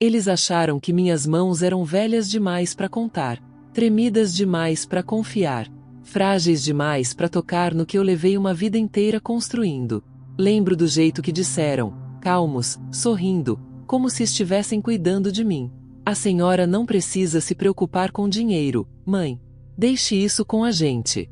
Eles acharam que minhas mãos eram velhas demais para contar, tremidas demais para confiar, frágeis demais para tocar no que eu levei uma vida inteira construindo. Lembro do jeito que disseram, calmos, sorrindo, como se estivessem cuidando de mim. A senhora não precisa se preocupar com dinheiro, mãe. Deixe isso com a gente.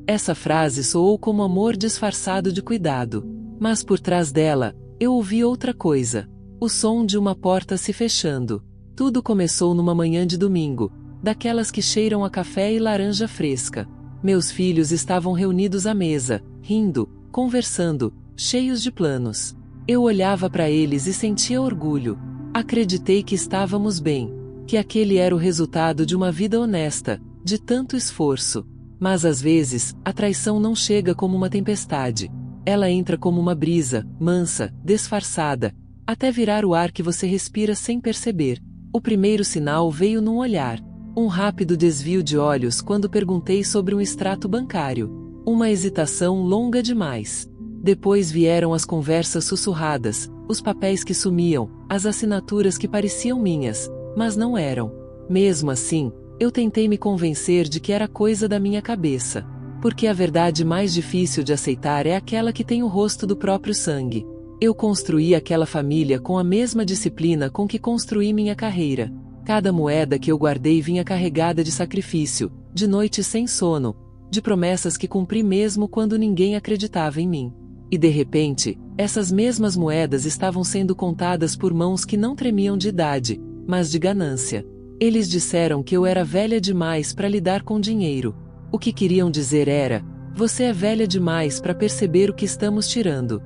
Essa frase soou como amor disfarçado de cuidado, mas por trás dela, eu ouvi outra coisa. O som de uma porta se fechando. Tudo começou numa manhã de domingo, daquelas que cheiram a café e laranja fresca. Meus filhos estavam reunidos à mesa, rindo, conversando, cheios de planos. Eu olhava para eles e sentia orgulho. Acreditei que estávamos bem, que aquele era o resultado de uma vida honesta, de tanto esforço. Mas às vezes, a traição não chega como uma tempestade. Ela entra como uma brisa, mansa, disfarçada, até virar o ar que você respira sem perceber. O primeiro sinal veio num olhar. Um rápido desvio de olhos quando perguntei sobre um extrato bancário. Uma hesitação longa demais. Depois vieram as conversas sussurradas, os papéis que sumiam, as assinaturas que pareciam minhas, mas não eram. Mesmo assim, eu tentei me convencer de que era coisa da minha cabeça. Porque a verdade mais difícil de aceitar é aquela que tem o rosto do próprio sangue. Eu construí aquela família com a mesma disciplina com que construí minha carreira. Cada moeda que eu guardei vinha carregada de sacrifício, de noites sem sono, de promessas que cumpri mesmo quando ninguém acreditava em mim. E de repente, essas mesmas moedas estavam sendo contadas por mãos que não tremiam de idade, mas de ganância. Eles disseram que eu era velha demais para lidar com dinheiro. O que queriam dizer era: você é velha demais para perceber o que estamos tirando.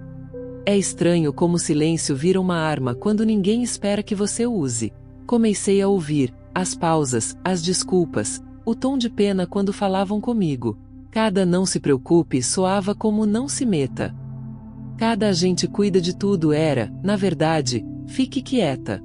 É estranho como o silêncio vira uma arma quando ninguém espera que você o use. Comecei a ouvir as pausas, as desculpas, o tom de pena quando falavam comigo. Cada não se preocupe soava como não se meta. Cada a gente cuida de tudo era, na verdade, fique quieta.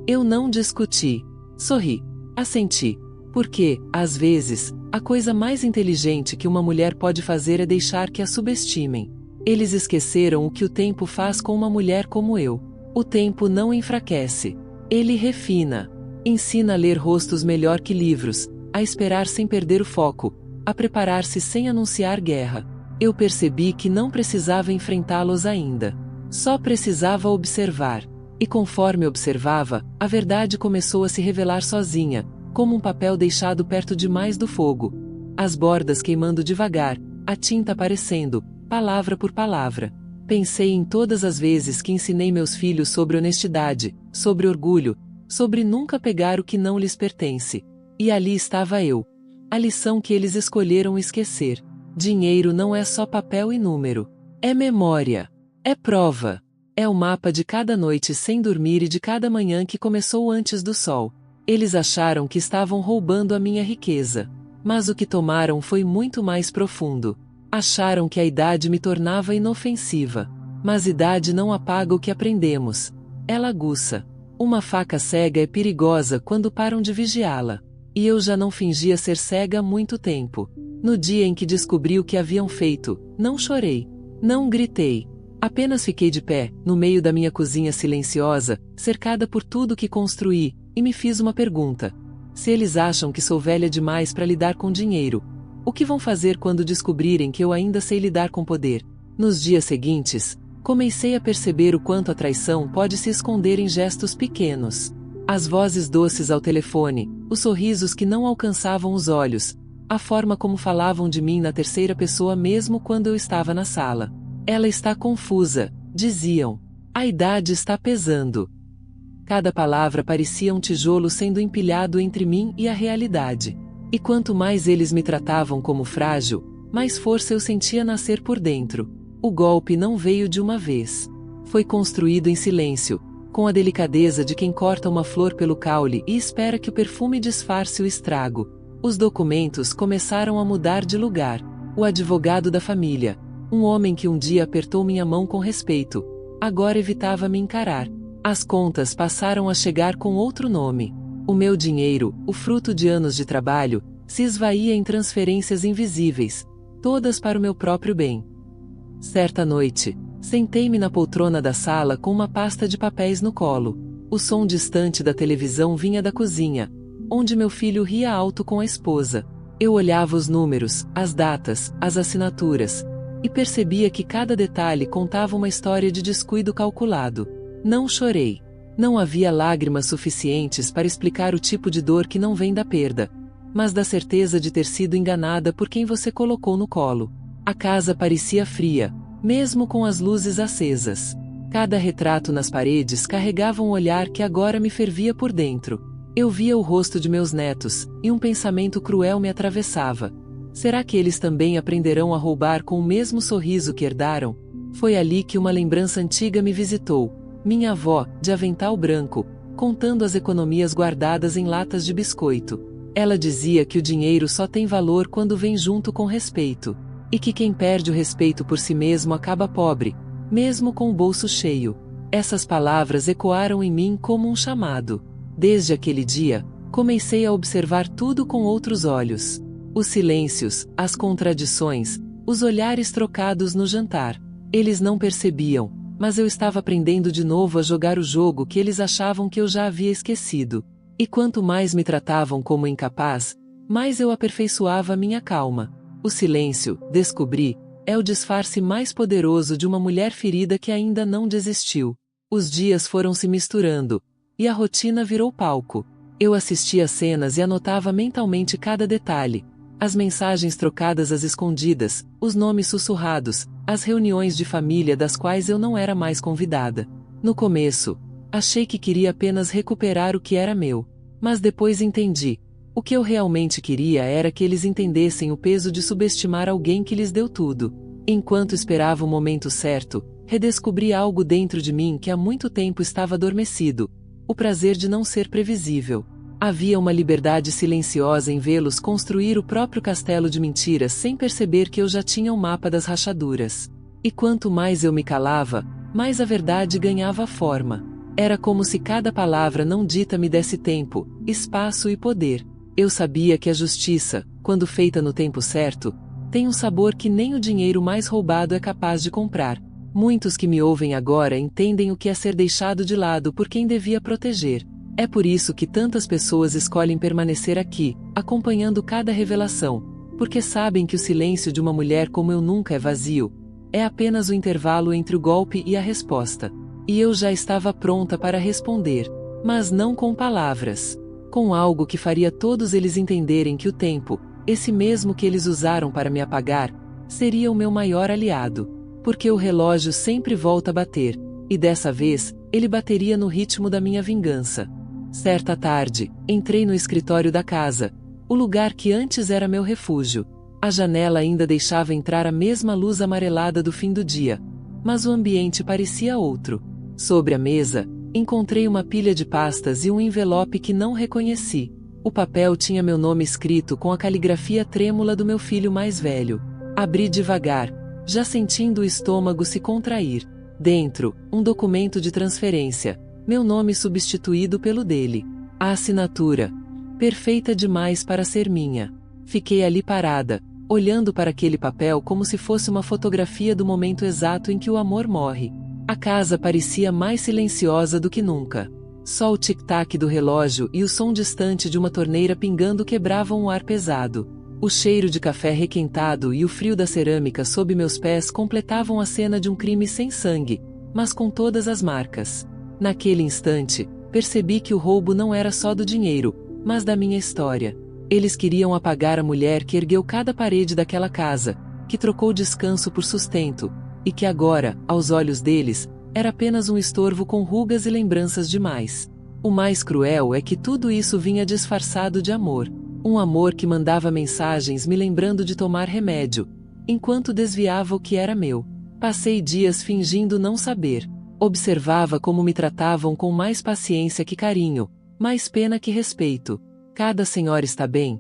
Eu não discuti. Sorri. Assenti. Porque, às vezes, a coisa mais inteligente que uma mulher pode fazer é deixar que a subestimem. Eles esqueceram o que o tempo faz com uma mulher como eu. O tempo não enfraquece. Ele refina. Ensina a ler rostos melhor que livros, a esperar sem perder o foco, a preparar-se sem anunciar guerra. Eu percebi que não precisava enfrentá-los ainda. Só precisava observar. E conforme observava, a verdade começou a se revelar sozinha, como um papel deixado perto demais do fogo. As bordas queimando devagar, a tinta aparecendo, palavra por palavra. Pensei em todas as vezes que ensinei meus filhos sobre honestidade, sobre orgulho, sobre nunca pegar o que não lhes pertence. E ali estava eu. A lição que eles escolheram esquecer. Dinheiro não é só papel e número. É memória. É prova. É o mapa de cada noite sem dormir e de cada manhã que começou antes do sol. Eles acharam que estavam roubando a minha riqueza. Mas o que tomaram foi muito mais profundo. Acharam que a idade me tornava inofensiva. Mas idade não apaga o que aprendemos. Ela aguça. Uma faca cega é perigosa quando param de vigiá-la. E eu já não fingia ser cega há muito tempo. No dia em que descobri o que haviam feito, não chorei. Não gritei. Apenas fiquei de pé, no meio da minha cozinha silenciosa, cercada por tudo que construí, e me fiz uma pergunta. Se eles acham que sou velha demais para lidar com dinheiro, o que vão fazer quando descobrirem que eu ainda sei lidar com poder? Nos dias seguintes, comecei a perceber o quanto a traição pode se esconder em gestos pequenos. As vozes doces ao telefone, os sorrisos que não alcançavam os olhos, a forma como falavam de mim na terceira pessoa mesmo quando eu estava na sala. Ela está confusa, diziam. A idade está pesando. Cada palavra parecia um tijolo sendo empilhado entre mim e a realidade. E quanto mais eles me tratavam como frágil, mais força eu sentia nascer por dentro. O golpe não veio de uma vez. Foi construído em silêncio, com a delicadeza de quem corta uma flor pelo caule e espera que o perfume disfarce o estrago. Os documentos começaram a mudar de lugar. O advogado da família, um homem que um dia apertou minha mão com respeito, agora evitava me encarar. As contas passaram a chegar com outro nome. O meu dinheiro, o fruto de anos de trabalho, se esvaía em transferências invisíveis, todas para o meu próprio bem. Certa noite, sentei-me na poltrona da sala com uma pasta de papéis no colo. O som distante da televisão vinha da cozinha, onde meu filho ria alto com a esposa. Eu olhava os números, as datas, as assinaturas, e percebia que cada detalhe contava uma história de descuido calculado. Não chorei. Não havia lágrimas suficientes para explicar o tipo de dor que não vem da perda, mas da certeza de ter sido enganada por quem você colocou no colo. A casa parecia fria, mesmo com as luzes acesas. Cada retrato nas paredes carregava um olhar que agora me fervia por dentro. Eu via o rosto de meus netos, e um pensamento cruel me atravessava. Será que eles também aprenderão a roubar com o mesmo sorriso que herdaram? Foi ali que uma lembrança antiga me visitou. Minha avó, de avental branco, contando as economias guardadas em latas de biscoito. Ela dizia que o dinheiro só tem valor quando vem junto com respeito. E que quem perde o respeito por si mesmo acaba pobre, mesmo com o bolso cheio. Essas palavras ecoaram em mim como um chamado. Desde aquele dia, comecei a observar tudo com outros olhos. Os silêncios, as contradições, os olhares trocados no jantar. Eles não percebiam, mas eu estava aprendendo de novo a jogar o jogo que eles achavam que eu já havia esquecido. E quanto mais me tratavam como incapaz, mais eu aperfeiçoava minha calma. O silêncio, descobri, é o disfarce mais poderoso de uma mulher ferida que ainda não desistiu. Os dias foram se misturando, e a rotina virou palco. Eu assistia às cenas e anotava mentalmente cada detalhe. As mensagens trocadas às escondidas, os nomes sussurrados, as reuniões de família das quais eu não era mais convidada. No começo, achei que queria apenas recuperar o que era meu. Mas depois entendi. O que eu realmente queria era que eles entendessem o peso de subestimar alguém que lhes deu tudo. Enquanto esperava o momento certo, redescobri algo dentro de mim que há muito tempo estava adormecido. O prazer de não ser previsível. Havia uma liberdade silenciosa em vê-los construir o próprio castelo de mentiras sem perceber que eu já tinha o mapa das rachaduras. E quanto mais eu me calava, mais a verdade ganhava forma. Era como se cada palavra não dita me desse tempo, espaço e poder. Eu sabia que a justiça, quando feita no tempo certo, tem um sabor que nem o dinheiro mais roubado é capaz de comprar. Muitos que me ouvem agora entendem o que é ser deixado de lado por quem devia proteger. É por isso que tantas pessoas escolhem permanecer aqui, acompanhando cada revelação, porque sabem que o silêncio de uma mulher como eu nunca é vazio. É apenas o intervalo entre o golpe e a resposta. E eu já estava pronta para responder, mas não com palavras. Com algo que faria todos eles entenderem que o tempo, esse mesmo que eles usaram para me apagar, seria o meu maior aliado. Porque o relógio sempre volta a bater, e dessa vez, ele bateria no ritmo da minha vingança. Certa tarde, entrei no escritório da casa, o lugar que antes era meu refúgio. A janela ainda deixava entrar a mesma luz amarelada do fim do dia, mas o ambiente parecia outro. Sobre a mesa, encontrei uma pilha de pastas e um envelope que não reconheci. O papel tinha meu nome escrito com a caligrafia trêmula do meu filho mais velho. Abri devagar, já sentindo o estômago se contrair. Dentro, um documento de transferência, meu nome substituído pelo dele. A assinatura, perfeita demais para ser minha. Fiquei ali parada, olhando para aquele papel como se fosse uma fotografia do momento exato em que o amor morre. A casa parecia mais silenciosa do que nunca. Só o tic-tac do relógio e o som distante de uma torneira pingando quebravam o ar pesado. O cheiro de café requentado e o frio da cerâmica sob meus pés completavam a cena de um crime sem sangue, mas com todas as marcas. Naquele instante, percebi que o roubo não era só do dinheiro, mas da minha história. Eles queriam apagar a mulher que ergueu cada parede daquela casa, que trocou descanso por sustento, e que agora, aos olhos deles, era apenas um estorvo com rugas e lembranças demais. O mais cruel é que tudo isso vinha disfarçado de amor. Um amor que mandava mensagens me lembrando de tomar remédio, enquanto desviava o que era meu. Passei dias fingindo não saber. Observava como me tratavam com mais paciência que carinho, mais pena que respeito. Cada senhora está bem?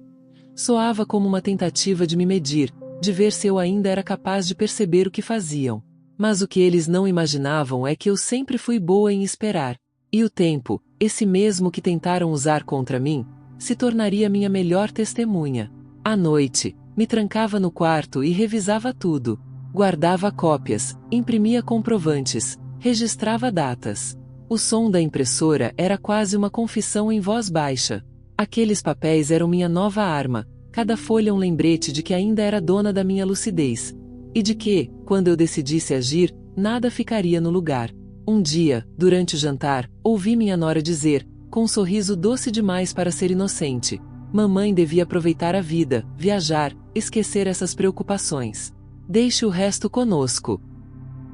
Soava como uma tentativa de me medir, de ver se eu ainda era capaz de perceber o que faziam. Mas o que eles não imaginavam é que eu sempre fui boa em esperar. E o tempo, esse mesmo que tentaram usar contra mim, se tornaria minha melhor testemunha. À noite, me trancava no quarto e revisava tudo. Guardava cópias, imprimia comprovantes, registrava datas. O som da impressora era quase uma confissão em voz baixa. Aqueles papéis eram minha nova arma, cada folha um lembrete de que ainda era dona da minha lucidez. E de que, quando eu decidisse agir, nada ficaria no lugar. Um dia, durante o jantar, ouvi minha nora dizer, com um sorriso doce demais para ser inocente: mamãe devia aproveitar a vida, viajar, esquecer essas preocupações. Deixe o resto conosco.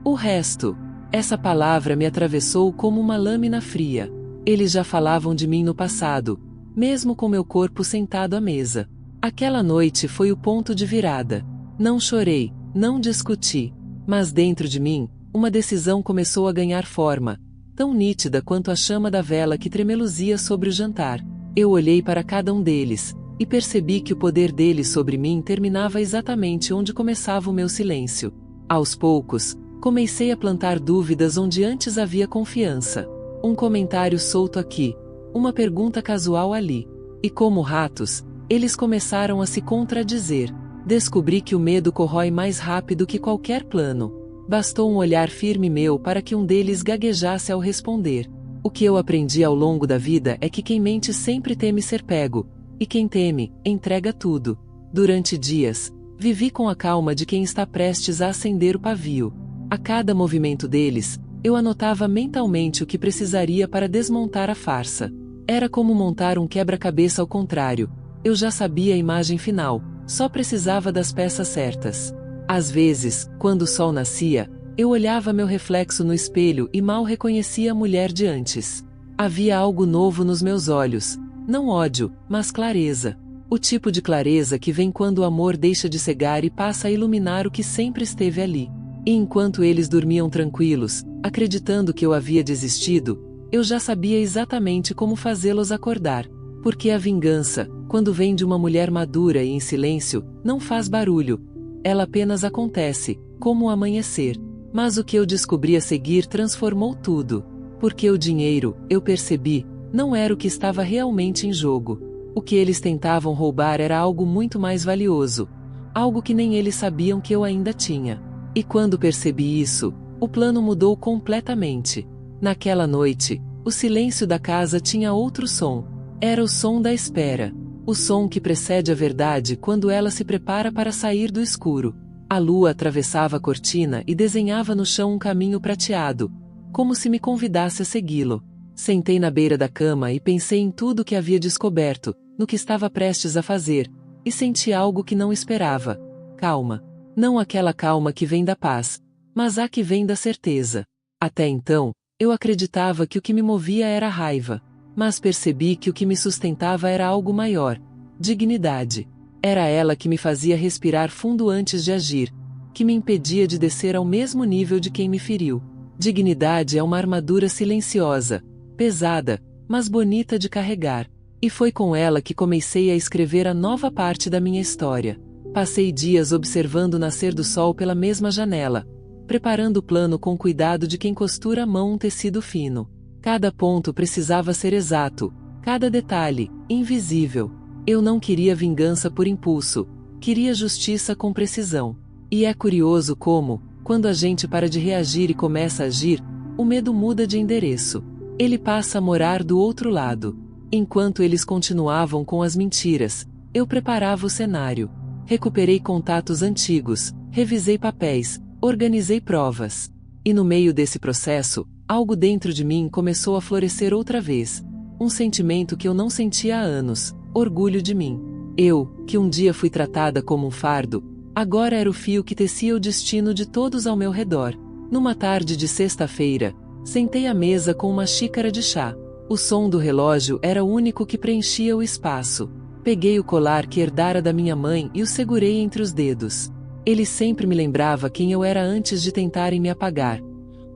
O resto. Essa palavra me atravessou como uma lâmina fria. Eles já falavam de mim no passado, mesmo com meu corpo sentado à mesa. Aquela noite foi o ponto de virada. Não chorei, não discuti, mas dentro de mim, uma decisão começou a ganhar forma, tão nítida quanto a chama da vela que tremeluzia sobre o jantar. Eu olhei para cada um deles, e percebi que o poder deles sobre mim terminava exatamente onde começava o meu silêncio. Aos poucos, comecei a plantar dúvidas onde antes havia confiança. Um comentário solto aqui, uma pergunta casual ali. E como ratos, eles começaram a se contradizer. Descobri que o medo corrói mais rápido que qualquer plano. Bastou um olhar firme meu para que um deles gaguejasse ao responder. O que eu aprendi ao longo da vida é que quem mente sempre teme ser pego, e quem teme, entrega tudo. Durante dias, vivi com a calma de quem está prestes a acender o pavio. A cada movimento deles, eu anotava mentalmente o que precisaria para desmontar a farsa. Era como montar um quebra-cabeça ao contrário. Eu já sabia a imagem final, só precisava das peças certas. Às vezes, quando o sol nascia, eu olhava meu reflexo no espelho e mal reconhecia a mulher de antes. Havia algo novo nos meus olhos, não ódio, mas clareza. O tipo de clareza que vem quando o amor deixa de cegar e passa a iluminar o que sempre esteve ali. E enquanto eles dormiam tranquilos, acreditando que eu havia desistido, eu já sabia exatamente como fazê-los acordar. Porque a vingança, quando vem de uma mulher madura e em silêncio, não faz barulho. Ela apenas acontece, como o amanhecer. Mas o que eu descobri a seguir transformou tudo. Porque o dinheiro, eu percebi, não era o que estava realmente em jogo. O que eles tentavam roubar era algo muito mais valioso. Algo que nem eles sabiam que eu ainda tinha. E quando percebi isso, o plano mudou completamente. Naquela noite, o silêncio da casa tinha outro som. Era o som da espera. O som que precede a verdade quando ela se prepara para sair do escuro. A lua atravessava a cortina e desenhava no chão um caminho prateado, como se me convidasse a segui-lo. Sentei na beira da cama e pensei em tudo o que havia descoberto, no que estava prestes a fazer, e senti algo que não esperava. Calma. Não aquela calma que vem da paz, mas a que vem da certeza. Até então, eu acreditava que o que me movia era a raiva, mas percebi que o que me sustentava era algo maior: dignidade. Era ela que me fazia respirar fundo antes de agir, que me impedia de descer ao mesmo nível de quem me feriu. Dignidade é uma armadura silenciosa, pesada, mas bonita de carregar. E foi com ela que comecei a escrever a nova parte da minha história. Passei dias observando o nascer do sol pela mesma janela, preparando o plano com cuidado de quem costura à mão um tecido fino. Cada ponto precisava ser exato, cada detalhe, invisível. Eu não queria vingança por impulso, queria justiça com precisão. E é curioso como, quando a gente para de reagir e começa a agir, o medo muda de endereço. Ele passa a morar do outro lado. Enquanto eles continuavam com as mentiras, eu preparava o cenário. Recuperei contatos antigos, revisei papéis, organizei provas. E no meio desse processo, algo dentro de mim começou a florescer outra vez. Um sentimento que eu não sentia há anos: orgulho de mim. Eu, que um dia fui tratada como um fardo, agora era o fio que tecia o destino de todos ao meu redor. Numa tarde de sexta-feira, sentei à mesa com uma xícara de chá. O som do relógio era o único que preenchia o espaço. Peguei o colar que herdara da minha mãe e o segurei entre os dedos. Ele sempre me lembrava quem eu era antes de tentarem me apagar.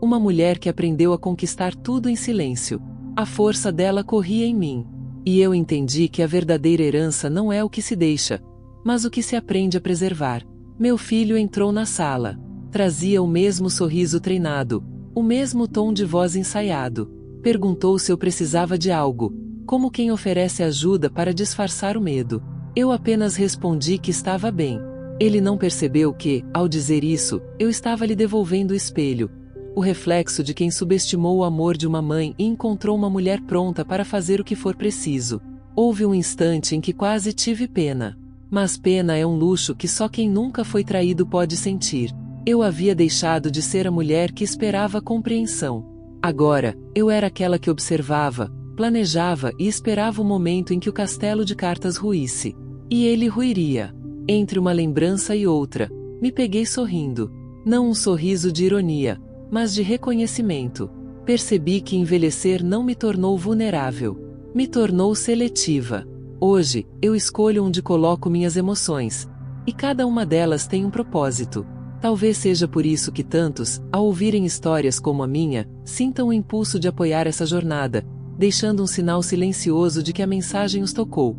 Uma mulher que aprendeu a conquistar tudo em silêncio. A força dela corria em mim. E eu entendi que a verdadeira herança não é o que se deixa, mas o que se aprende a preservar. Meu filho entrou na sala. Trazia o mesmo sorriso treinado, o mesmo tom de voz ensaiado. Perguntou se eu precisava de algo, como quem oferece ajuda para disfarçar o medo. Eu apenas respondi que estava bem. Ele não percebeu que, ao dizer isso, eu estava lhe devolvendo o espelho. o reflexo de quem subestimou o amor de uma mãe e encontrou uma mulher pronta para fazer o que for preciso. Houve um instante em que quase tive pena. Mas pena é um luxo que só quem nunca foi traído pode sentir. Eu havia deixado de ser a mulher que esperava compreensão. Agora, eu era aquela que observava, planejava e esperava o momento em que o castelo de cartas ruísse. E ele ruiria. Entre uma lembrança e outra, me peguei sorrindo. Não um sorriso de ironia, mas de reconhecimento. Percebi que envelhecer não me tornou vulnerável. Me tornou seletiva. Hoje, eu escolho onde coloco minhas emoções. E cada uma delas tem um propósito. Talvez seja por isso que tantos, ao ouvirem histórias como a minha, sintam o impulso de apoiar essa jornada, deixando um sinal silencioso de que a mensagem os tocou.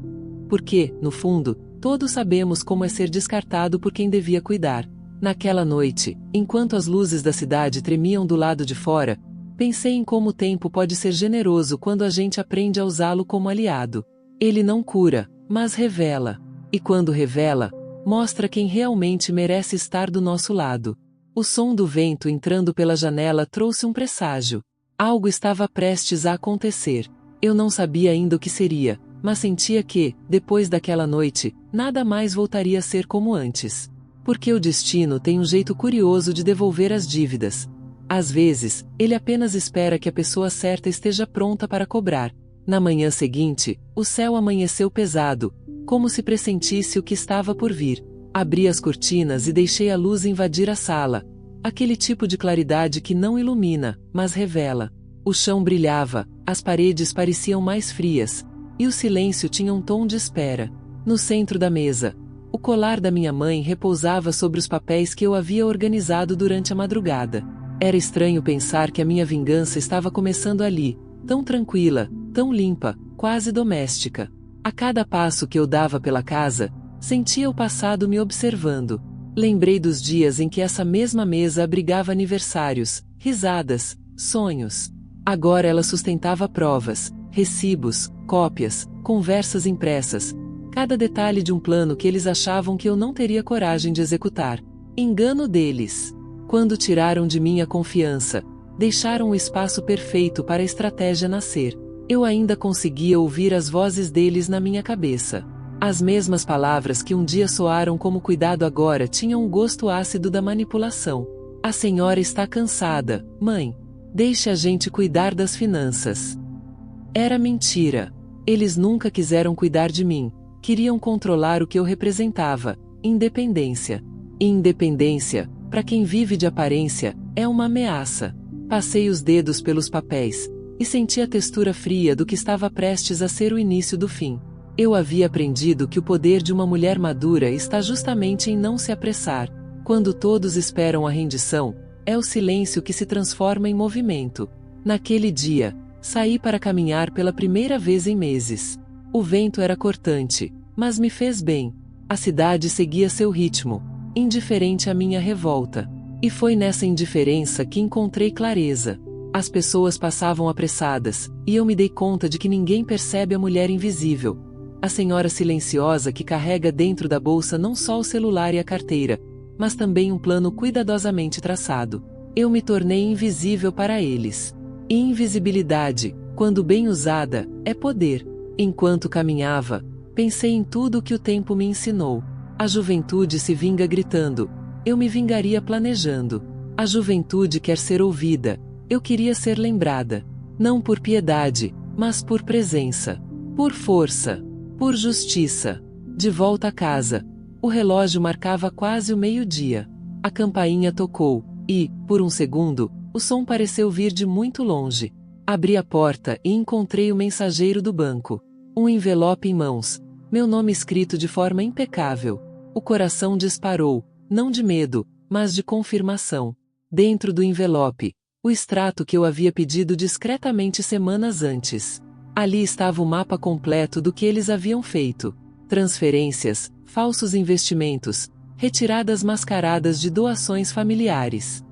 Porque, no fundo, todos sabemos como é ser descartado por quem devia cuidar. Naquela noite, enquanto as luzes da cidade tremiam do lado de fora, pensei em como o tempo pode ser generoso quando a gente aprende a usá-lo como aliado. Ele não cura, mas revela. E quando revela, mostra quem realmente merece estar do nosso lado. O som do vento entrando pela janela trouxe um presságio. Algo estava prestes a acontecer. Eu não sabia ainda o que seria, mas sentia que, depois daquela noite, nada mais voltaria a ser como antes. Porque o destino tem um jeito curioso de devolver as dívidas. Às vezes, ele apenas espera que a pessoa certa esteja pronta para cobrar. Na manhã seguinte, o céu amanheceu pesado, como se pressentisse o que estava por vir. Abri as cortinas e deixei a luz invadir a sala. Aquele tipo de claridade que não ilumina, mas revela. O chão brilhava, as paredes pareciam mais frias, e o silêncio tinha um tom de espera. No centro da mesa, o colar da minha mãe repousava sobre os papéis que eu havia organizado durante a madrugada. Era estranho pensar que a minha vingança estava começando ali, tão tranquila, tão limpa, quase doméstica. A cada passo que eu dava pela casa, sentia o passado me observando. Lembrei dos dias em que essa mesma mesa abrigava aniversários, risadas, sonhos. Agora ela sustentava provas, recibos, cópias, conversas impressas. Cada detalhe de um plano que eles achavam que eu não teria coragem de executar. Engano deles. Quando tiraram de mim a confiança, deixaram o espaço perfeito para a estratégia nascer. Eu ainda conseguia ouvir as vozes deles na minha cabeça. As mesmas palavras que um dia soaram como cuidado agora tinham o gosto ácido da manipulação. A senhora está cansada, mãe. Deixe a gente cuidar das finanças. Era mentira. Eles nunca quiseram cuidar de mim. Queriam controlar o que eu representava, independência. E independência, para quem vive de aparência, é uma ameaça. Passei os dedos pelos papéis, e senti a textura fria do que estava prestes a ser o início do fim. Eu havia aprendido que o poder de uma mulher madura está justamente em não se apressar. Quando todos esperam a rendição, é o silêncio que se transforma em movimento. Naquele dia, saí para caminhar pela primeira vez em meses. O vento era cortante, mas me fez bem. A cidade seguia seu ritmo, indiferente à minha revolta. E foi nessa indiferença que encontrei clareza. As pessoas passavam apressadas, e eu me dei conta de que ninguém percebe a mulher invisível. A senhora silenciosa que carrega dentro da bolsa não só o celular e a carteira, mas também um plano cuidadosamente traçado. Eu me tornei invisível para eles. E invisibilidade, quando bem usada, é poder. Enquanto caminhava, pensei em tudo o que o tempo me ensinou. A juventude se vinga gritando. Eu me vingaria planejando. A juventude quer ser ouvida. Eu queria ser lembrada. Não por piedade, mas por presença. Por força. Por justiça. De volta a casa. O relógio marcava quase o meio-dia. A campainha tocou, e, por um segundo, o som pareceu vir de muito longe. Abri a porta e encontrei o mensageiro do banco. Um envelope em mãos. Meu nome escrito de forma impecável. O coração disparou, não de medo, mas de confirmação. Dentro do envelope, o extrato que eu havia pedido discretamente semanas antes. Ali estava o mapa completo do que eles haviam feito. Transferências, falsos investimentos, retiradas mascaradas de doações familiares.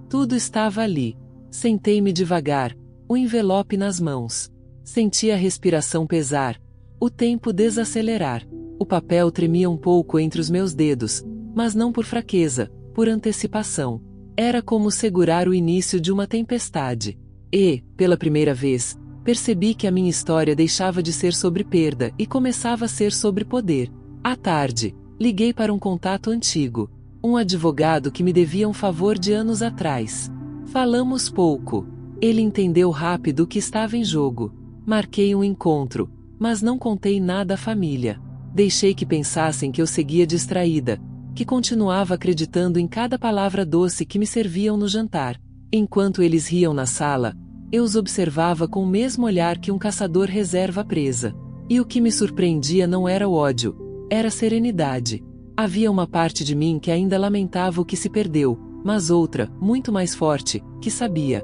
Tudo estava ali. Sentei-me devagar, o envelope nas mãos. Senti a respiração pesar, o tempo desacelerar. O papel tremia um pouco entre os meus dedos, mas não por fraqueza, por antecipação. Era como segurar o início de uma tempestade. E, pela primeira vez, percebi que a minha história deixava de ser sobre perda e começava a ser sobre poder. À tarde, liguei para um contato antigo, um advogado que me devia um favor de anos atrás. Falamos pouco. Ele entendeu rápido o que estava em jogo. Marquei um encontro, mas não contei nada à família. Deixei que pensassem que eu seguia distraída, que continuava acreditando em cada palavra doce que me serviam no jantar. Enquanto eles riam na sala, eu os observava com o mesmo olhar que um caçador reserva a presa. E o que me surpreendia não era o ódio, era a serenidade. Havia uma parte de mim que ainda lamentava o que se perdeu, mas outra, muito mais forte, que sabia.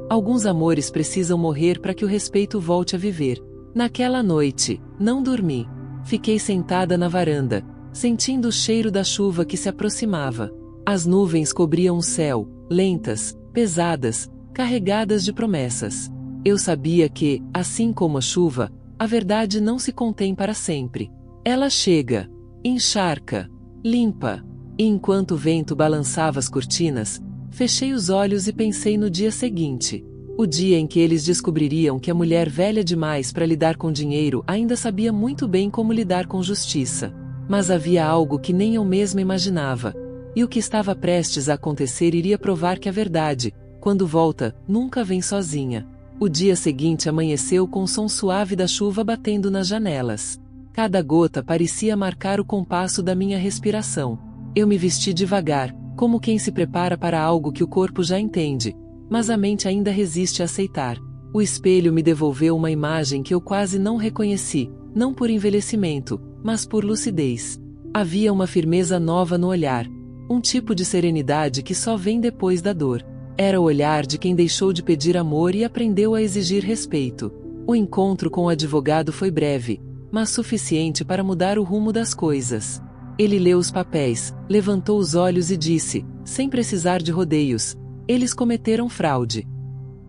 Alguns amores precisam morrer para que o respeito volte a viver. Naquela noite, não dormi. Fiquei sentada na varanda, sentindo o cheiro da chuva que se aproximava. As nuvens cobriam o céu, lentas, pesadas, carregadas de promessas. Eu sabia que, assim como a chuva, a verdade não se contém para sempre. Ela chega, encharca, limpa. E enquanto o vento balançava as cortinas, fechei os olhos e pensei no dia seguinte. O dia em que eles descobririam que a mulher velha demais para lidar com dinheiro ainda sabia muito bem como lidar com justiça. Mas havia algo que nem eu mesma imaginava. E o que estava prestes a acontecer iria provar que a verdade, quando volta, nunca vem sozinha. O dia seguinte amanheceu com o som suave da chuva batendo nas janelas. Cada gota parecia marcar o compasso da minha respiração. Eu me vesti devagar, como quem se prepara para algo que o corpo já entende, mas a mente ainda resiste a aceitar. O espelho me devolveu uma imagem que eu quase não reconheci, não por envelhecimento, mas por lucidez. Havia uma firmeza nova no olhar, um tipo de serenidade que só vem depois da dor. Era o olhar de quem deixou de pedir amor e aprendeu a exigir respeito. O encontro com o advogado foi breve, mas suficiente para mudar o rumo das coisas. Ele leu os papéis, levantou os olhos e disse, sem precisar de rodeios: eles cometeram fraude.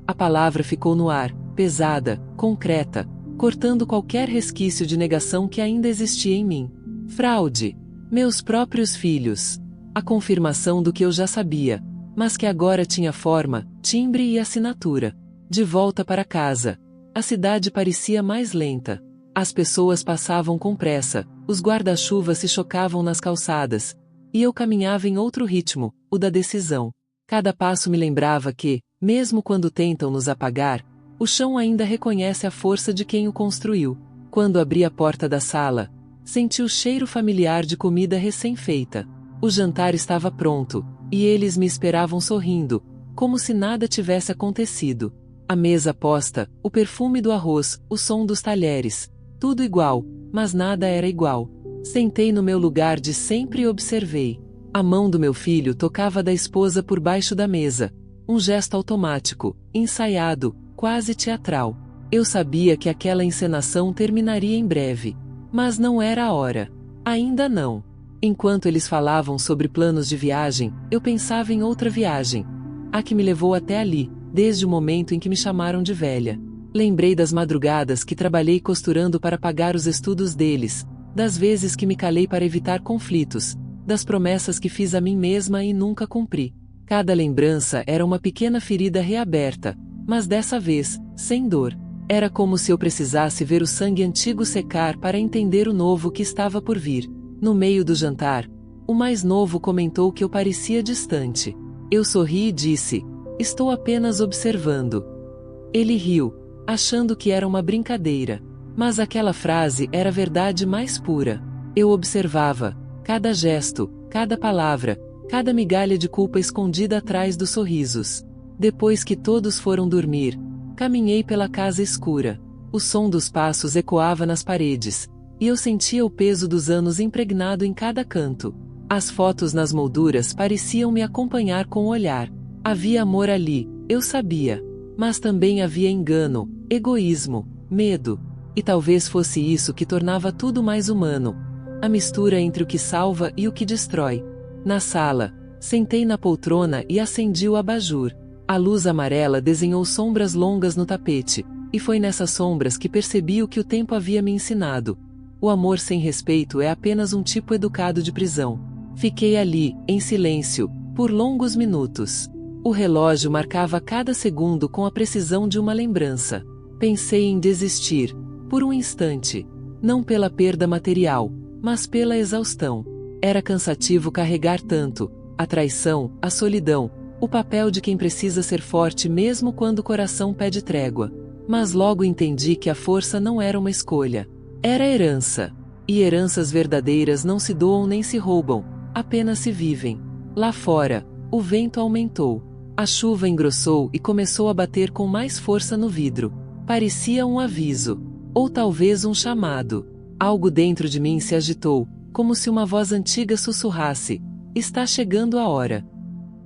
A palavra ficou no ar, pesada, concreta, cortando qualquer resquício de negação que ainda existia em mim. Fraude. Meus próprios filhos. A confirmação do que eu já sabia, mas que agora tinha forma, timbre e assinatura. De volta para casa. A cidade parecia mais lenta. As pessoas passavam com pressa, os guarda-chuvas se chocavam nas calçadas, e eu caminhava em outro ritmo, o da decisão. Cada passo me lembrava que, mesmo quando tentam nos apagar, o chão ainda reconhece a força de quem o construiu. Quando abri a porta da sala, senti o cheiro familiar de comida recém-feita. O jantar estava pronto, e eles me esperavam sorrindo, como se nada tivesse acontecido. A mesa posta, o perfume do arroz, o som dos talheres. Tudo igual, mas nada era igual. Sentei no meu lugar de sempre e observei. A mão do meu filho tocava da esposa por baixo da mesa. Um gesto automático, ensaiado, quase teatral. Eu sabia que aquela encenação terminaria em breve. Mas não era a hora. Ainda não. Enquanto eles falavam sobre planos de viagem, eu pensava em outra viagem. A que me levou até ali, desde o momento em que me chamaram de velha. Lembrei das madrugadas que trabalhei costurando para pagar os estudos deles, das vezes que me calei para evitar conflitos, das promessas que fiz a mim mesma e nunca cumpri. Cada lembrança era uma pequena ferida reaberta, mas dessa vez, sem dor. Era como se eu precisasse ver o sangue antigo secar para entender o novo que estava por vir. No meio do jantar, o mais novo comentou que eu parecia distante. Eu sorri e disse: estou apenas observando. Ele riu, achando que era uma brincadeira. Mas aquela frase era a verdade mais pura. Eu observava cada gesto, cada palavra, cada migalha de culpa escondida atrás dos sorrisos. Depois que todos foram dormir, caminhei pela casa escura. O som dos passos ecoava nas paredes, e eu sentia o peso dos anos impregnado em cada canto. As fotos nas molduras pareciam me acompanhar com o olhar. Havia amor ali, eu sabia. Mas também havia engano, egoísmo, medo. E talvez fosse isso que tornava tudo mais humano. A mistura entre o que salva e o que destrói. Na sala, sentei na poltrona e acendi o abajur. A luz amarela desenhou sombras longas no tapete, e foi nessas sombras que percebi o que o tempo havia me ensinado. O amor sem respeito é apenas um tipo educado de prisão. Fiquei ali, em silêncio, por longos minutos. O relógio marcava cada segundo com a precisão de uma lembrança. Pensei em desistir, por um instante. Não pela perda material, mas pela exaustão. Era cansativo carregar tanto, a traição, a solidão, o papel de quem precisa ser forte mesmo quando o coração pede trégua. Mas logo entendi que a força não era uma escolha. Era herança. E heranças verdadeiras não se doam nem se roubam, apenas se vivem. Lá fora, o vento aumentou. A chuva engrossou e começou a bater com mais força no vidro. Parecia um aviso. Ou talvez um chamado. Algo dentro de mim se agitou, como se uma voz antiga sussurrasse: "Está chegando a hora."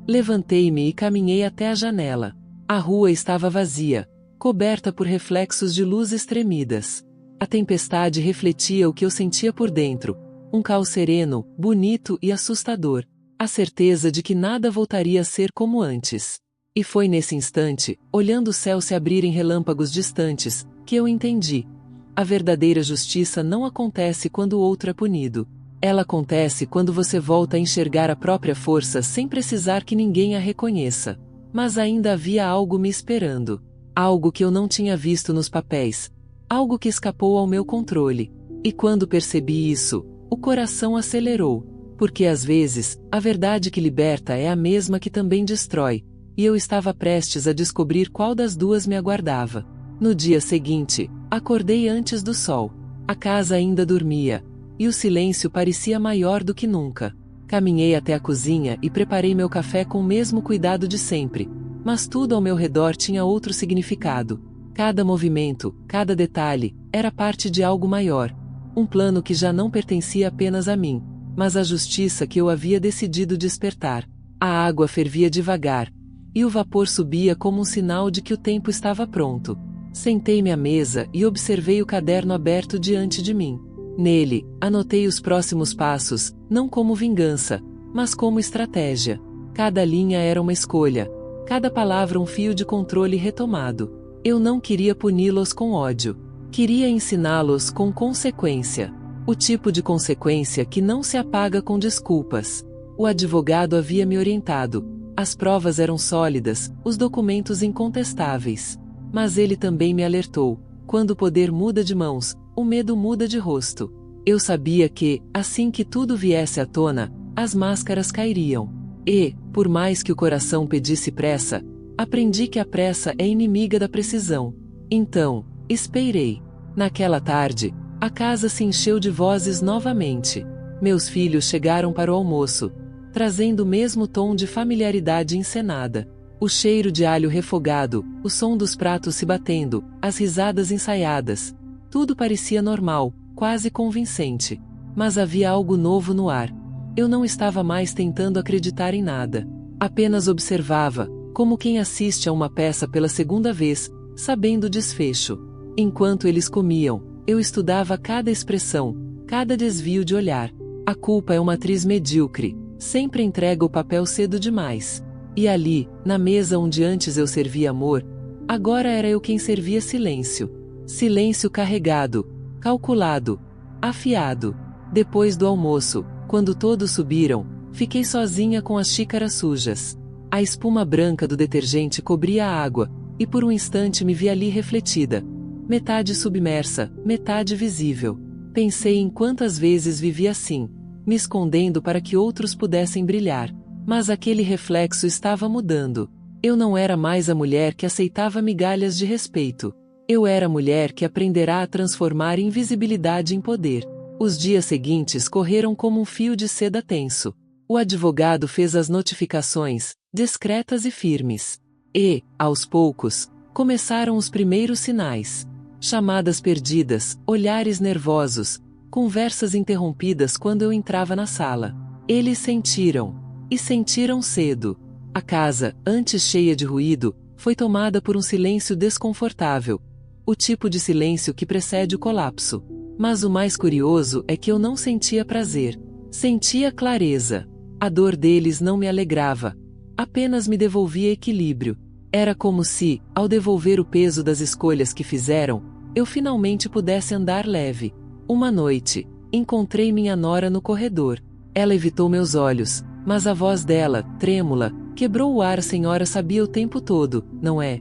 Levantei-me e caminhei até a janela. A rua estava vazia, coberta por reflexos de luzes tremidas. A tempestade refletia o que eu sentia por dentro, um caos sereno, bonito e assustador. A certeza de que nada voltaria a ser como antes. E foi nesse instante, olhando o céu se abrir em relâmpagos distantes, que eu entendi. A verdadeira justiça não acontece quando o outro é punido. Ela acontece quando você volta a enxergar a própria força sem precisar que ninguém a reconheça. Mas ainda havia algo me esperando. Algo que eu não tinha visto nos papéis. Algo que escapou ao meu controle. E quando percebi isso, o coração acelerou. Porque às vezes, a verdade que liberta é a mesma que também destrói, e eu estava prestes a descobrir qual das duas me aguardava. No dia seguinte, acordei antes do sol. A casa ainda dormia, e o silêncio parecia maior do que nunca. Caminhei até a cozinha e preparei meu café com o mesmo cuidado de sempre, mas tudo ao meu redor tinha outro significado. Cada movimento, cada detalhe, era parte de algo maior. Um plano que já não pertencia apenas a mim, mas a justiça que eu havia decidido despertar. A água fervia devagar, e o vapor subia como um sinal de que o tempo estava pronto. Sentei-me à mesa e observei o caderno aberto diante de mim. Nele, anotei os próximos passos, não como vingança, mas como estratégia. Cada linha era uma escolha, cada palavra um fio de controle retomado. Eu não queria puni-los com ódio. Queria ensiná-los com consequência. O tipo de consequência que não se apaga com desculpas. O advogado havia me orientado. As provas eram sólidas, os documentos incontestáveis. Mas ele também me alertou. Quando o poder muda de mãos, o medo muda de rosto. Eu sabia que, assim que tudo viesse à tona, as máscaras cairiam. E, por mais que o coração pedisse pressa, aprendi que a pressa é inimiga da precisão. Então, esperei. Naquela tarde, a casa se encheu de vozes novamente. Meus filhos chegaram para o almoço, trazendo o mesmo tom de familiaridade encenada. O cheiro de alho refogado, o som dos pratos se batendo, as risadas ensaiadas. Tudo parecia normal, quase convincente. Mas havia algo novo no ar. Eu não estava mais tentando acreditar em nada. Apenas observava, como quem assiste a uma peça pela segunda vez, sabendo o desfecho. Enquanto eles comiam, eu estudava cada expressão, cada desvio de olhar. A culpa é uma atriz medíocre, sempre entrega o papel cedo demais. E ali, na mesa onde antes eu servia amor, agora era eu quem servia silêncio. Silêncio carregado, calculado, afiado. Depois do almoço, quando todos subiram, fiquei sozinha com as xícaras sujas. A espuma branca do detergente cobria a água, e por um instante me vi ali refletida. Metade submersa, metade visível. Pensei em quantas vezes vivi assim, me escondendo para que outros pudessem brilhar. Mas aquele reflexo estava mudando. Eu não era mais a mulher que aceitava migalhas de respeito. Eu era a mulher que aprenderá a transformar invisibilidade em poder. Os dias seguintes correram como um fio de seda tenso. O advogado fez as notificações, discretas e firmes. E, aos poucos, começaram os primeiros sinais. Chamadas perdidas, olhares nervosos, conversas interrompidas quando eu entrava na sala. Eles sentiram. E sentiram cedo. A casa, antes cheia de ruído, foi tomada por um silêncio desconfortável. O tipo de silêncio que precede o colapso. Mas o mais curioso é que eu não sentia prazer. Sentia clareza. A dor deles não me alegrava. Apenas me devolvia equilíbrio. Era como se, ao devolver o peso das escolhas que fizeram, eu finalmente pudesse andar leve. Uma noite, encontrei minha nora no corredor. Ela evitou meus olhos, Mas a voz dela, trêmula, quebrou o ar. A senhora sabia o tempo todo, não é?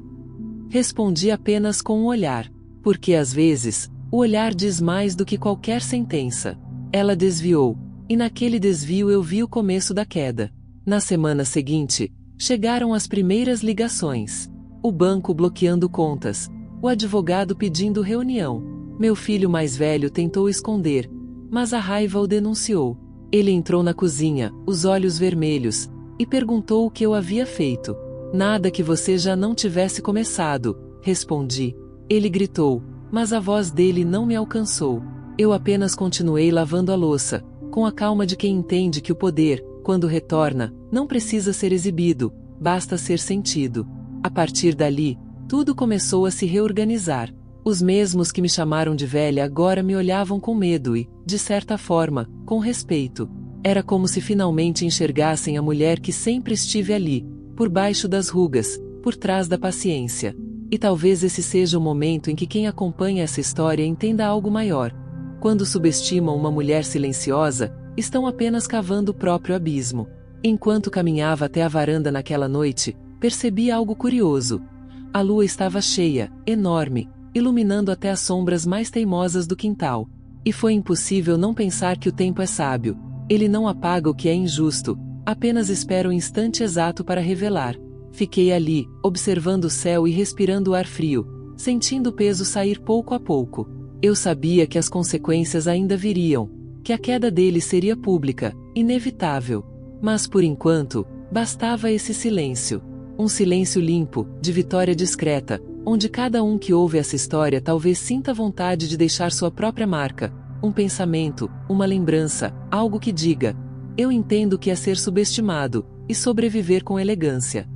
Respondi apenas com um olhar, porque às vezes, o olhar diz mais do que qualquer sentença. Ela desviou, e naquele desvio eu vi o começo da queda. Na semana seguinte, chegaram as primeiras ligações. O banco bloqueando contas, o advogado pedindo reunião. Meu filho mais velho tentou esconder, mas a raiva o denunciou. Ele entrou na cozinha, os olhos vermelhos, e perguntou o que eu havia feito. Nada que você já não tivesse começado, respondi. Ele gritou, mas a voz dele não me alcançou. Eu apenas continuei lavando a louça, com a calma de quem entende que o poder, quando retorna, não precisa ser exibido, basta ser sentido. A partir dali, tudo começou a se reorganizar. Os mesmos que me chamaram de velha agora me olhavam com medo e, de certa forma, com respeito. Era como se finalmente enxergassem a mulher que sempre estive ali, por baixo das rugas, por trás da paciência. E talvez esse seja o momento em que quem acompanha essa história entenda algo maior. Quando subestimam uma mulher silenciosa, estão apenas cavando o próprio abismo. Enquanto caminhava até a varanda naquela noite, percebi algo curioso. A lua estava cheia, enorme, iluminando até as sombras mais teimosas do quintal. E foi impossível não pensar que o tempo é sábio. Ele não apaga o que é injusto, apenas espera o instante exato para revelar. Fiquei ali, observando o céu e respirando o ar frio, sentindo o peso sair pouco a pouco. Eu sabia que as consequências ainda viriam, que a queda dele seria pública, inevitável. Mas por enquanto, bastava esse silêncio. Um silêncio limpo, de vitória discreta, onde cada um que ouve essa história talvez sinta vontade de deixar sua própria marca, um pensamento, uma lembrança, algo que diga: eu entendo o que é ser subestimado, e sobreviver com elegância.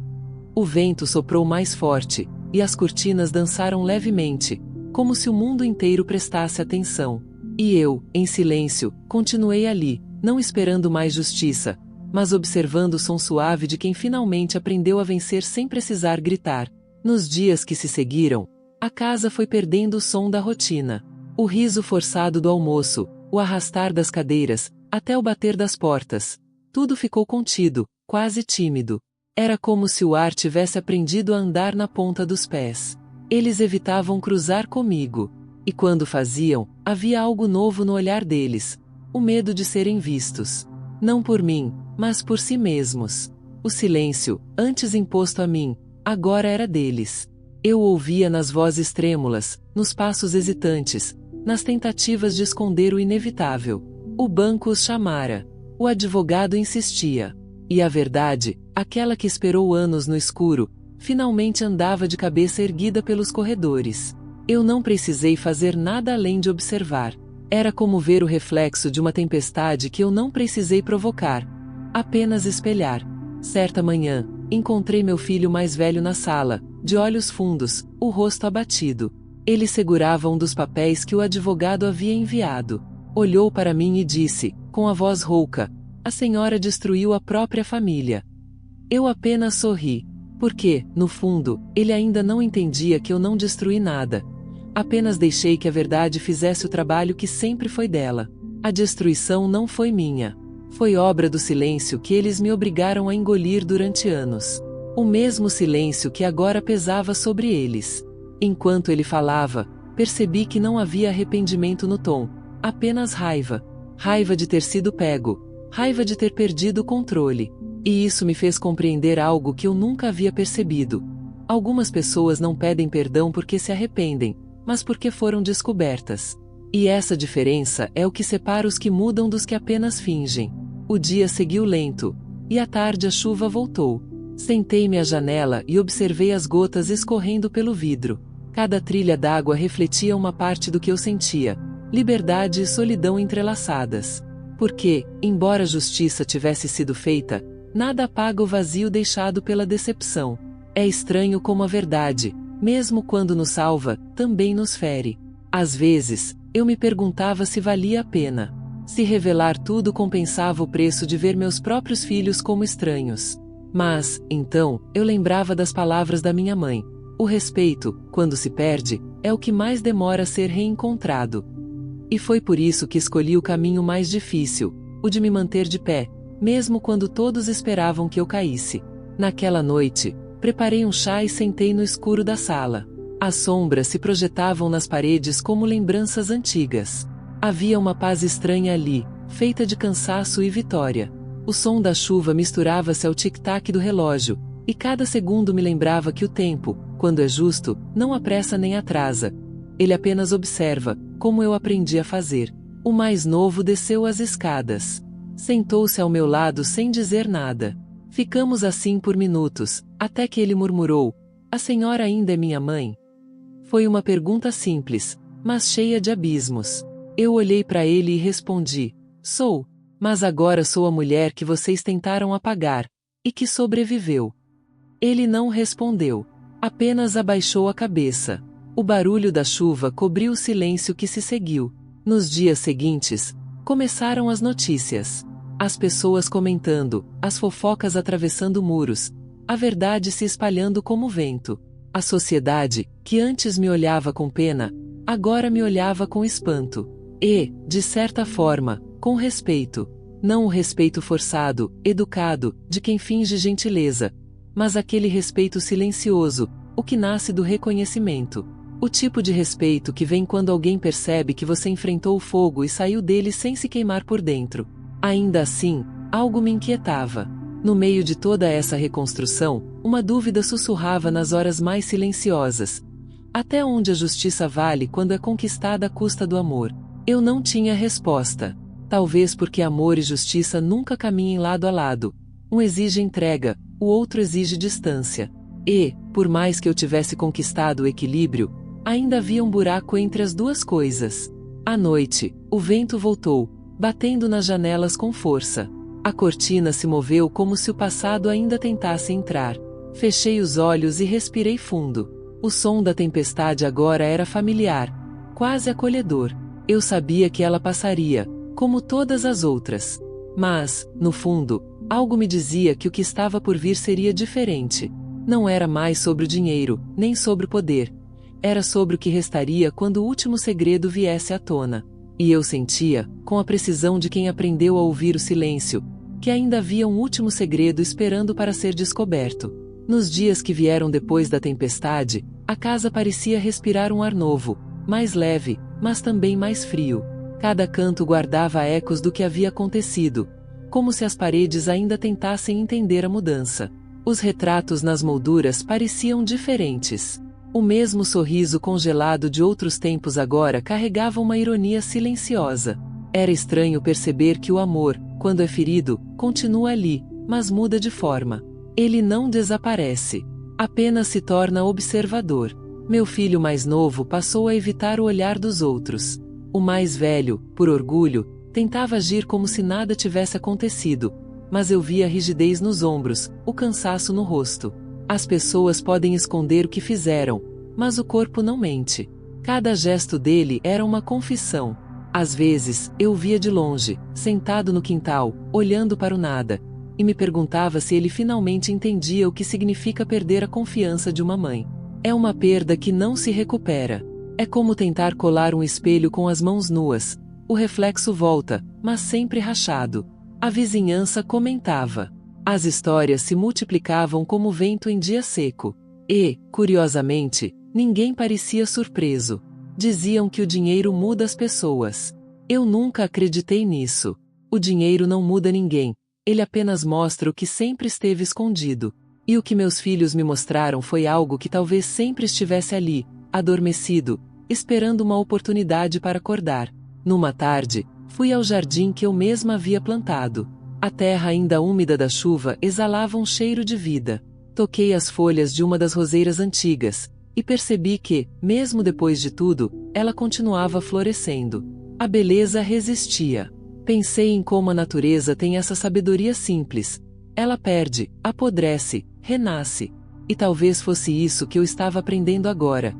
O vento soprou mais forte, e as cortinas dançaram levemente, como se o mundo inteiro prestasse atenção. E eu, em silêncio, continuei ali, não esperando mais justiça, mas observando o som suave de quem finalmente aprendeu a vencer sem precisar gritar. Nos dias que se seguiram, a casa foi perdendo o som da rotina. O riso forçado do almoço, o arrastar das cadeiras, até o bater das portas. Tudo ficou contido, quase tímido. Era como se o ar tivesse aprendido a andar na ponta dos pés. Eles evitavam cruzar comigo. E quando faziam, havia algo novo no olhar deles. O medo de serem vistos. Não por mim, mas por si mesmos. O silêncio, antes imposto a mim, agora era deles. Eu ouvia nas vozes trêmulas, nos passos hesitantes, nas tentativas de esconder o inevitável. O banco os chamara. O advogado insistia. E a verdade, aquela que esperou anos no escuro, finalmente andava de cabeça erguida pelos corredores. Eu não precisei fazer nada além de observar. Era como ver o reflexo de uma tempestade que eu não precisei provocar. Apenas espelhar. Certa manhã, encontrei meu filho mais velho na sala, de olhos fundos, o rosto abatido. Ele segurava um dos papéis que o advogado havia enviado. Olhou para mim e disse, com a voz rouca: a senhora destruiu a própria família. Eu apenas sorri, porque, no fundo, ele ainda não entendia que eu não destruí nada. Apenas deixei que a verdade fizesse o trabalho que sempre foi dela. A destruição não foi minha. Foi obra do silêncio que eles me obrigaram a engolir durante anos. O mesmo silêncio que agora pesava sobre eles. Enquanto ele falava, percebi que não havia arrependimento no tom, apenas raiva. Raiva de ter sido pego. Raiva de ter perdido o controle. E isso me fez compreender algo que eu nunca havia percebido. Algumas pessoas não pedem perdão porque se arrependem, mas porque foram descobertas. E essa diferença é o que separa os que mudam dos que apenas fingem. O dia seguiu lento, e à tarde a chuva voltou. Sentei-me à janela e observei as gotas escorrendo pelo vidro. Cada trilha d'água refletia uma parte do que eu sentia: liberdade e solidão entrelaçadas. Porque, embora a justiça tivesse sido feita, nada apaga o vazio deixado pela decepção. É estranho como a verdade, mesmo quando nos salva, também nos fere. Às vezes, eu me perguntava se valia a pena. Se revelar tudo compensava o preço de ver meus próprios filhos como estranhos. Mas, então, eu lembrava das palavras da minha mãe. O respeito, quando se perde, é o que mais demora a ser reencontrado. E foi por isso que escolhi o caminho mais difícil, o de me manter de pé, mesmo quando todos esperavam que eu caísse. Naquela noite, preparei um chá e sentei no escuro da sala. As sombras se projetavam nas paredes como lembranças antigas. Havia uma paz estranha ali, feita de cansaço e vitória. O som da chuva misturava-se ao tic-tac do relógio, e cada segundo me lembrava que o tempo, quando é justo, não apressa nem atrasa. Ele apenas observa, como eu aprendi a fazer. O mais novo desceu as escadas. Sentou-se ao meu lado sem dizer nada. Ficamos assim por minutos, até que ele murmurou: "A senhora ainda é minha mãe?" Foi uma pergunta simples, mas cheia de abismos. Eu olhei para ele e respondi: "Sou, mas agora sou a mulher que vocês tentaram apagar, e que sobreviveu." Ele não respondeu. Apenas abaixou a cabeça. O barulho da chuva cobriu o silêncio que se seguiu. Nos dias seguintes, começaram as notícias. As pessoas comentando, as fofocas atravessando muros, a verdade se espalhando como vento. A sociedade, que antes me olhava com pena, agora me olhava com espanto. E, de certa forma, com respeito. Não o respeito forçado, educado, de quem finge gentileza, mas aquele respeito silencioso, o que nasce do reconhecimento. O tipo de respeito que vem quando alguém percebe que você enfrentou o fogo e saiu dele sem se queimar por dentro. Ainda assim, algo me inquietava. No meio de toda essa reconstrução, uma dúvida sussurrava nas horas mais silenciosas. Até onde a justiça vale quando é conquistada à custa do amor? Eu não tinha resposta. Talvez porque amor e justiça nunca caminhem lado a lado. Um exige entrega, o outro exige distância. E, por mais que eu tivesse conquistado o equilíbrio, ainda havia um buraco entre as duas coisas. À noite, o vento voltou, batendo nas janelas com força. A cortina se moveu como se o passado ainda tentasse entrar. Fechei os olhos e respirei fundo. O som da tempestade agora era familiar, quase acolhedor. Eu sabia que ela passaria, como todas as outras. Mas, no fundo, algo me dizia que o que estava por vir seria diferente. Não era mais sobre o dinheiro, nem sobre o poder. Era sobre o que restaria quando o último segredo viesse à tona. E eu sentia, com a precisão de quem aprendeu a ouvir o silêncio, que ainda havia um último segredo esperando para ser descoberto. Nos dias que vieram depois da tempestade, a casa parecia respirar um ar novo, mais leve, mas também mais frio. Cada canto guardava ecos do que havia acontecido, como se as paredes ainda tentassem entender a mudança. Os retratos nas molduras pareciam diferentes. O mesmo sorriso congelado de outros tempos agora carregava uma ironia silenciosa. Era estranho perceber que o amor, quando é ferido, continua ali, mas muda de forma. Ele não desaparece. Apenas se torna observador. Meu filho mais novo passou a evitar o olhar dos outros. O mais velho, por orgulho, tentava agir como se nada tivesse acontecido, mas eu via a rigidez nos ombros, o cansaço no rosto. As pessoas podem esconder o que fizeram, mas o corpo não mente. Cada gesto dele era uma confissão. Às vezes, eu o via de longe, sentado no quintal, olhando para o nada, e me perguntava se ele finalmente entendia o que significa perder a confiança de uma mãe. É uma perda que não se recupera. É como tentar colar um espelho com as mãos nuas. O reflexo volta, mas sempre rachado. A vizinhança comentava. As histórias se multiplicavam como vento em dia seco. E, curiosamente, ninguém parecia surpreso. Diziam que o dinheiro muda as pessoas. Eu nunca acreditei nisso. O dinheiro não muda ninguém. Ele apenas mostra o que sempre esteve escondido. E o que meus filhos me mostraram foi algo que talvez sempre estivesse ali, adormecido, esperando uma oportunidade para acordar. Numa tarde, fui ao jardim que eu mesma havia plantado. A terra ainda úmida da chuva exalava um cheiro de vida. Toquei as folhas de uma das roseiras antigas, e percebi que, mesmo depois de tudo, ela continuava florescendo. A beleza resistia. Pensei em como a natureza tem essa sabedoria simples. Ela perde, apodrece, renasce. E talvez fosse isso que eu estava aprendendo agora.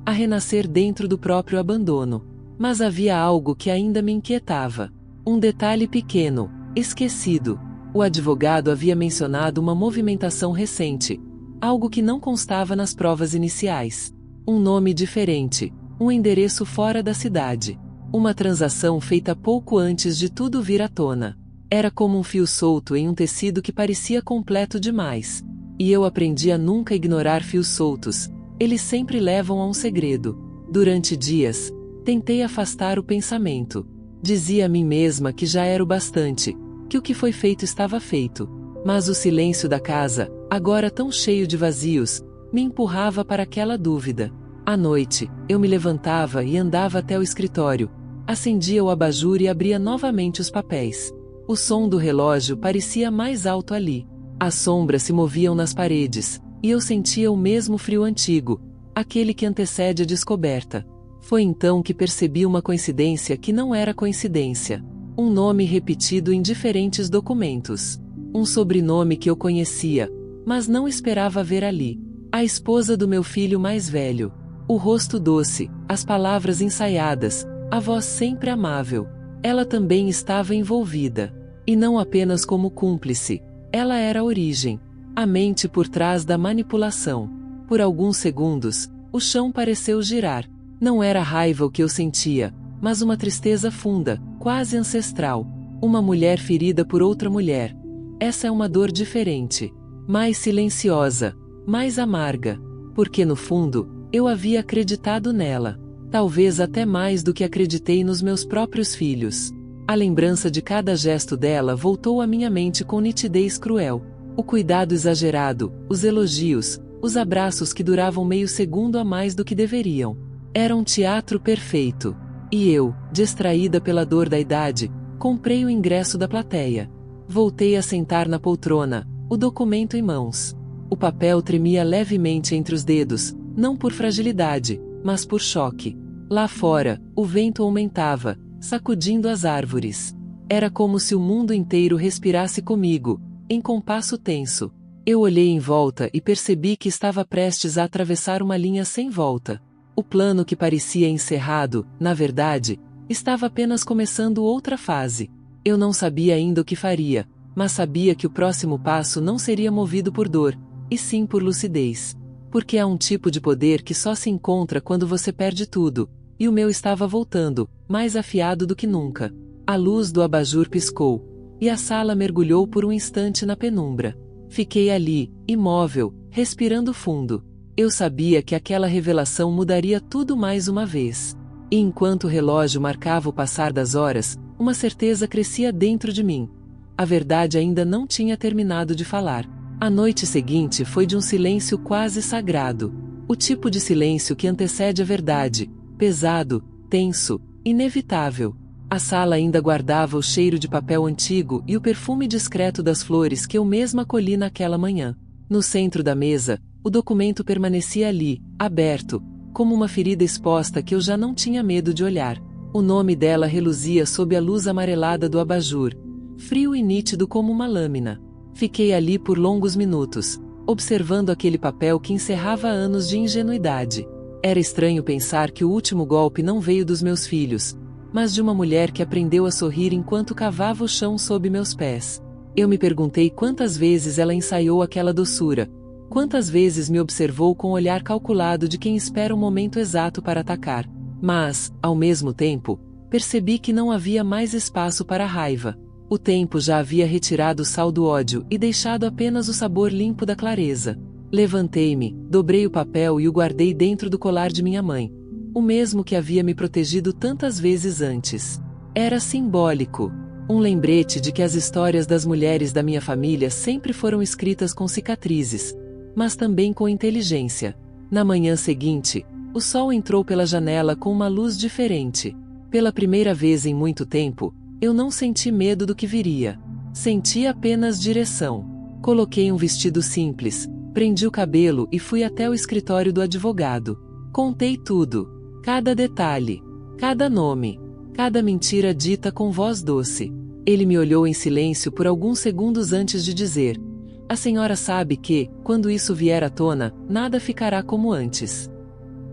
A renascer dentro do próprio abandono. Mas havia algo que ainda me inquietava. Um detalhe pequeno, esquecido. O advogado havia mencionado uma movimentação recente. Algo que não constava nas provas iniciais. Um nome diferente. Um endereço fora da cidade. Uma transação feita pouco antes de tudo vir à tona. Era como um fio solto em um tecido que parecia completo demais. E eu aprendi a nunca ignorar fios soltos. Eles sempre levam a um segredo. Durante dias, tentei afastar o pensamento. Dizia a mim mesma que já era o bastante, que o que foi feito estava feito. Mas o silêncio da casa, agora tão cheio de vazios, me empurrava para aquela dúvida. À noite, eu me levantava e andava até o escritório. Acendia o abajur e abria novamente os papéis. O som do relógio parecia mais alto ali. As sombras se moviam nas paredes, e eu sentia o mesmo frio antigo, aquele que antecede a descoberta. Foi então que percebi uma coincidência que não era coincidência. Um nome repetido em diferentes documentos. Um sobrenome que eu conhecia, mas não esperava ver ali. A esposa do meu filho mais velho. O rosto doce, as palavras ensaiadas, a voz sempre amável. Ela também estava envolvida. E não apenas como cúmplice. Ela era a origem. A mente por trás da manipulação. Por alguns segundos, o chão pareceu girar. Não era raiva o que eu sentia, mas uma tristeza funda, quase ancestral. Uma mulher ferida por outra mulher. Essa é uma dor diferente. Mais silenciosa. Mais amarga. Porque no fundo, eu havia acreditado nela. Talvez até mais do que acreditei nos meus próprios filhos. A lembrança de cada gesto dela voltou à minha mente com nitidez cruel. O cuidado exagerado, os elogios, os abraços que duravam meio segundo a mais do que deveriam. Era um teatro perfeito. E eu, distraída pela dor da idade, comprei o ingresso da plateia. Voltei a sentar na poltrona, o documento em mãos. O papel tremia levemente entre os dedos, não por fragilidade, mas por choque. Lá fora, o vento aumentava, sacudindo as árvores. Era como se o mundo inteiro respirasse comigo, em compasso tenso. Eu olhei em volta e percebi que estava prestes a atravessar uma linha sem volta. O plano que parecia encerrado, na verdade, estava apenas começando outra fase. Eu não sabia ainda o que faria, mas sabia que o próximo passo não seria movido por dor, e sim por lucidez. Porque há um tipo de poder que só se encontra quando você perde tudo, e o meu estava voltando, mais afiado do que nunca. A luz do abajur piscou, e a sala mergulhou por um instante na penumbra. Fiquei ali, imóvel, respirando fundo. Eu sabia que aquela revelação mudaria tudo mais uma vez. E enquanto o relógio marcava o passar das horas, uma certeza crescia dentro de mim. A verdade ainda não tinha terminado de falar. A noite seguinte foi de um silêncio quase sagrado. O tipo de silêncio que antecede a verdade. Pesado, tenso, inevitável. A sala ainda guardava o cheiro de papel antigo e o perfume discreto das flores que eu mesma colhi naquela manhã. No centro da mesa, o documento permanecia ali, aberto, como uma ferida exposta que eu já não tinha medo de olhar. O nome dela reluzia sob a luz amarelada do abajur, frio e nítido como uma lâmina. Fiquei ali por longos minutos, observando aquele papel que encerrava anos de ingenuidade. Era estranho pensar que o último golpe não veio dos meus filhos, mas de uma mulher que aprendeu a sorrir enquanto cavava o chão sob meus pés. Eu me perguntei quantas vezes ela ensaiou aquela doçura, quantas vezes me observou com o olhar calculado de quem espera o momento exato para atacar. Mas, ao mesmo tempo, percebi que não havia mais espaço para a raiva. O tempo já havia retirado o sal do ódio e deixado apenas o sabor limpo da clareza. Levantei-me, dobrei o papel e o guardei dentro do colar de minha mãe. O mesmo que havia me protegido tantas vezes antes. Era simbólico. Um lembrete de que as histórias das mulheres da minha família sempre foram escritas com cicatrizes, mas também com inteligência. Na manhã seguinte, o sol entrou pela janela com uma luz diferente. Pela primeira vez em muito tempo, eu não senti medo do que viria. Senti apenas direção. Coloquei um vestido simples, prendi o cabelo e fui até o escritório do advogado. Contei tudo. Cada detalhe. Cada nome. Cada mentira dita com voz doce. Ele me olhou em silêncio por alguns segundos antes de dizer: "A senhora sabe que, quando isso vier à tona, nada ficará como antes."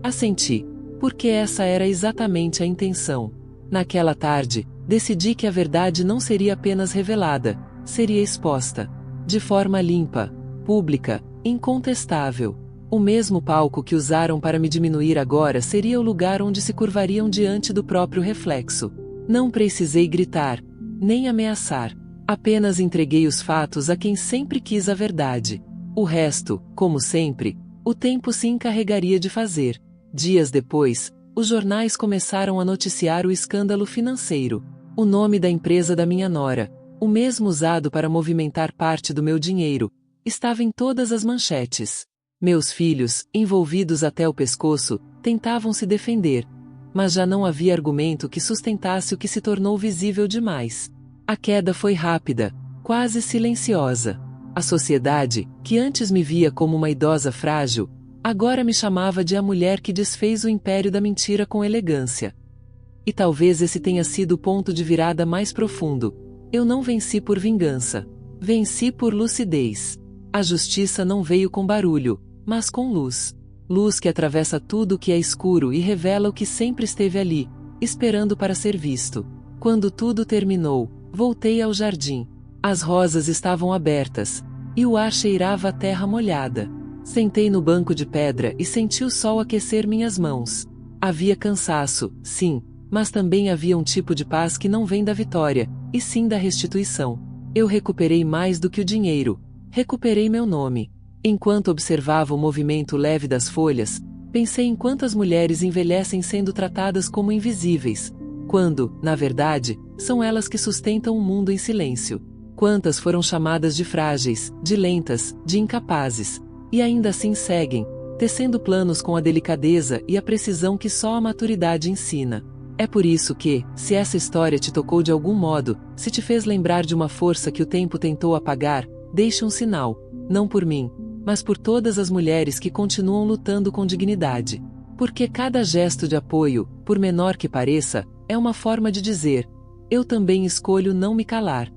Assenti, porque essa era exatamente a intenção. Naquela tarde, decidi que a verdade não seria apenas revelada, seria exposta. De forma limpa, pública, incontestável. O mesmo palco que usaram para me diminuir agora seria o lugar onde se curvariam diante do próprio reflexo. Não precisei gritar, nem ameaçar. Apenas entreguei os fatos a quem sempre quis a verdade. O resto, como sempre, o tempo se encarregaria de fazer. Dias depois, os jornais começaram a noticiar o escândalo financeiro. O nome da empresa da minha nora, o mesmo usado para movimentar parte do meu dinheiro, estava em todas as manchetes. Meus filhos, envolvidos até o pescoço, tentavam se defender. Mas já não havia argumento que sustentasse o que se tornou visível demais. A queda foi rápida, quase silenciosa. A sociedade, que antes me via como uma idosa frágil, agora me chamava de a mulher que desfez o império da mentira com elegância. E talvez esse tenha sido o ponto de virada mais profundo. Eu não venci por vingança. Venci por lucidez. A justiça não veio com barulho, mas com luz. Luz que atravessa tudo o que é escuro e revela o que sempre esteve ali, esperando para ser visto. Quando tudo terminou, voltei ao jardim. As rosas estavam abertas, e o ar cheirava a terra molhada. Sentei no banco de pedra e senti o sol aquecer minhas mãos. Havia cansaço, sim, mas também havia um tipo de paz que não vem da vitória, e sim da restituição. Eu recuperei mais do que o dinheiro. Recuperei meu nome. Enquanto observava o movimento leve das folhas, pensei em quantas mulheres envelhecem sendo tratadas como invisíveis, quando, na verdade, são elas que sustentam o mundo em silêncio. Quantas foram chamadas de frágeis, de lentas, de incapazes, e ainda assim seguem, tecendo planos com a delicadeza e a precisão que só a maturidade ensina. É por isso que, se essa história te tocou de algum modo, se te fez lembrar de uma força que o tempo tentou apagar, deixe um sinal, não por mim, mas por todas as mulheres que continuam lutando com dignidade. Porque cada gesto de apoio, por menor que pareça, é uma forma de dizer: eu também escolho não me calar.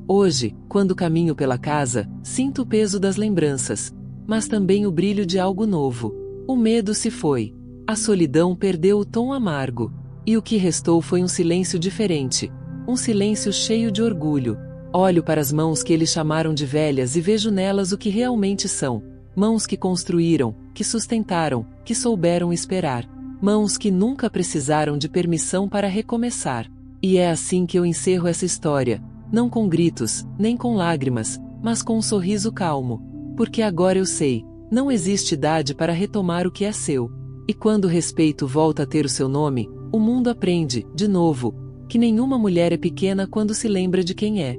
Hoje, quando caminho pela casa, sinto o peso das lembranças, mas também o brilho de algo novo. O medo se foi. A solidão perdeu o tom amargo. E o que restou foi um silêncio diferente. Um silêncio cheio de orgulho. Olho para as mãos que eles chamaram de velhas e vejo nelas o que realmente são. Mãos que construíram, que sustentaram, que souberam esperar. Mãos que nunca precisaram de permissão para recomeçar. E é assim que eu encerro essa história. Não com gritos, nem com lágrimas, mas com um sorriso calmo. Porque agora eu sei, não existe idade para retomar o que é seu. E quando o respeito volta a ter o seu nome, o mundo aprende, de novo, que nenhuma mulher é pequena quando se lembra de quem é.